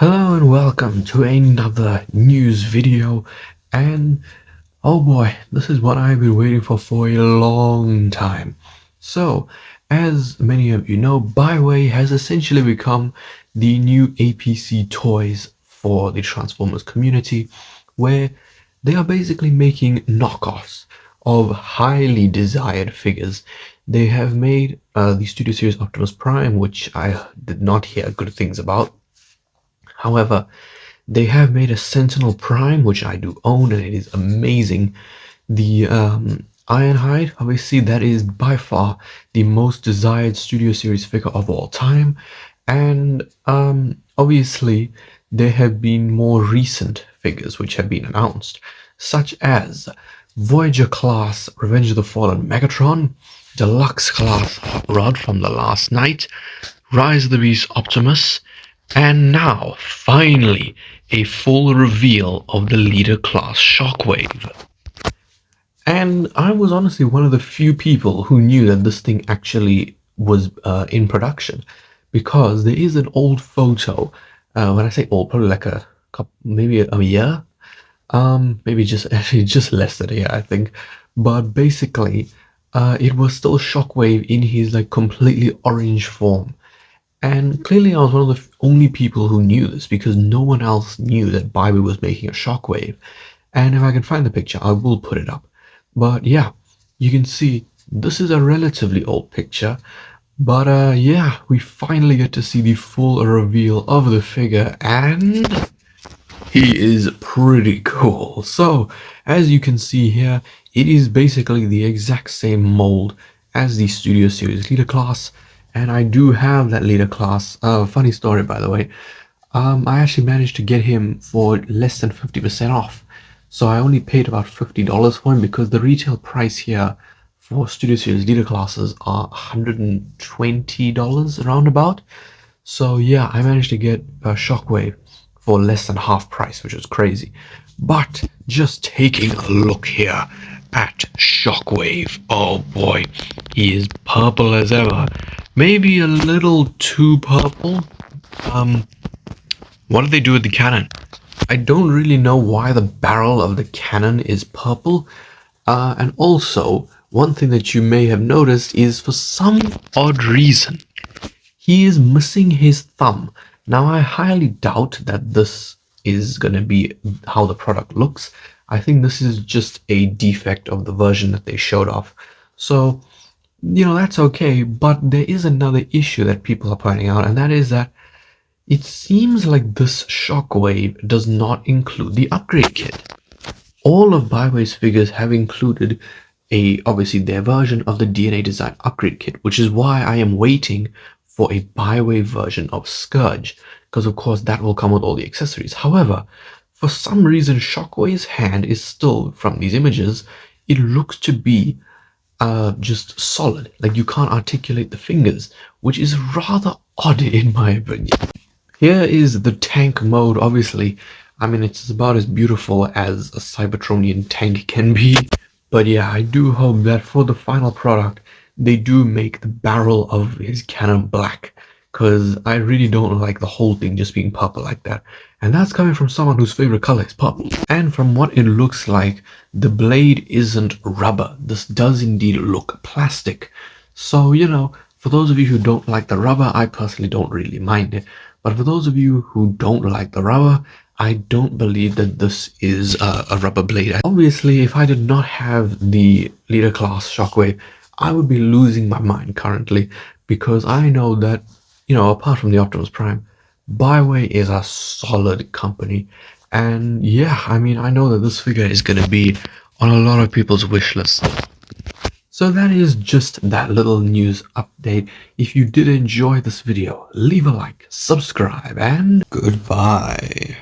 Hello and welcome to another news video, and oh boy, this is what I've been waiting for a long time. So, as many of you know, Baiwei has essentially become the new APC toys for the Transformers community, where they are basically making knockoffs of highly desired figures. They have made the Studio Series Optimus Prime, which I did not hear good things about. However, they have made a Sentinel Prime, which I do own, and it is amazing. The Ironhide, obviously, that is by far the most desired Studio Series figure of all time. And obviously, there have been more recent figures which have been announced, such as Voyager class Revenge of the Fallen Megatron, Deluxe class Hot Rod from the Last Night, Rise of the Beast Optimus, and now, finally, a full reveal of the leader class Shockwave. And I was honestly one of the few people who knew that this thing actually was in production, because there is an old photo. When I say old, probably like a couple, maybe a year, maybe just less than a year, I think. But basically, it was still Shockwave in his like completely orange form. And clearly I was one of the only people who knew this, because no one else knew that Baiwei was making a Shockwave. And if I can find the picture, I will put it up. But yeah, you can see this is a relatively old picture. But yeah, we finally get to see the full reveal of the figure, and he is pretty cool. So, as you can see here, it is basically the exact same mold as the Studio Series leader class. And I do have that leader class. Funny story, by the way. I actually managed to get him for less than 50% off. So I only paid about $50 for him, because the retail price here for Studio Series leader classes are $120 around about. So yeah, I managed to get a Shockwave for less than half price, which is crazy. But just taking a look here at Shockwave, oh boy, he is purple as ever. Maybe a little too purple. What did they do with the cannon? I don't really know why the barrel of the cannon is purple. And also, one thing that you may have noticed is, for some odd reason, he is missing his thumb. Now, I highly doubt that this is going to be how the product looks. I think this is just a defect of the version that they showed off. So, that's okay, but there is another issue that people are pointing out, and that is that it seems like this Shockwave does not include the upgrade kit. All of Baiwei's figures have included obviously their version of the DNA Design upgrade kit, which is why I am waiting for a Baiwei version of Scourge, because of course that will come with all the accessories. However, for some reason Shockwave's hand is still, from these images, it looks to be just solid, like you can't articulate the fingers, which is rather odd in my opinion. Here is the tank mode. Obviously, I mean, it's about as beautiful as a Cybertronian tank can be. But yeah, I do hope that for the final product, they do make the barrel of his cannon black, because I really don't like the whole thing just being purple like that. And that's coming from someone whose favorite color is purple. And from what it looks like, the blade isn't rubber. This does indeed look plastic. So, for those of you who don't like the rubber, I personally don't really mind it. But for those of you who don't like the rubber, I don't believe that this is a rubber blade. Obviously, if I did not have the leader class Shockwave, I would be losing my mind currently, because I know that, apart from the Optimus Prime, Baiwei is a solid company. And yeah, I mean, I know that this figure is going to be on a lot of people's wish list. So that is just that little news update. If you did enjoy this video, leave a like, subscribe, and goodbye.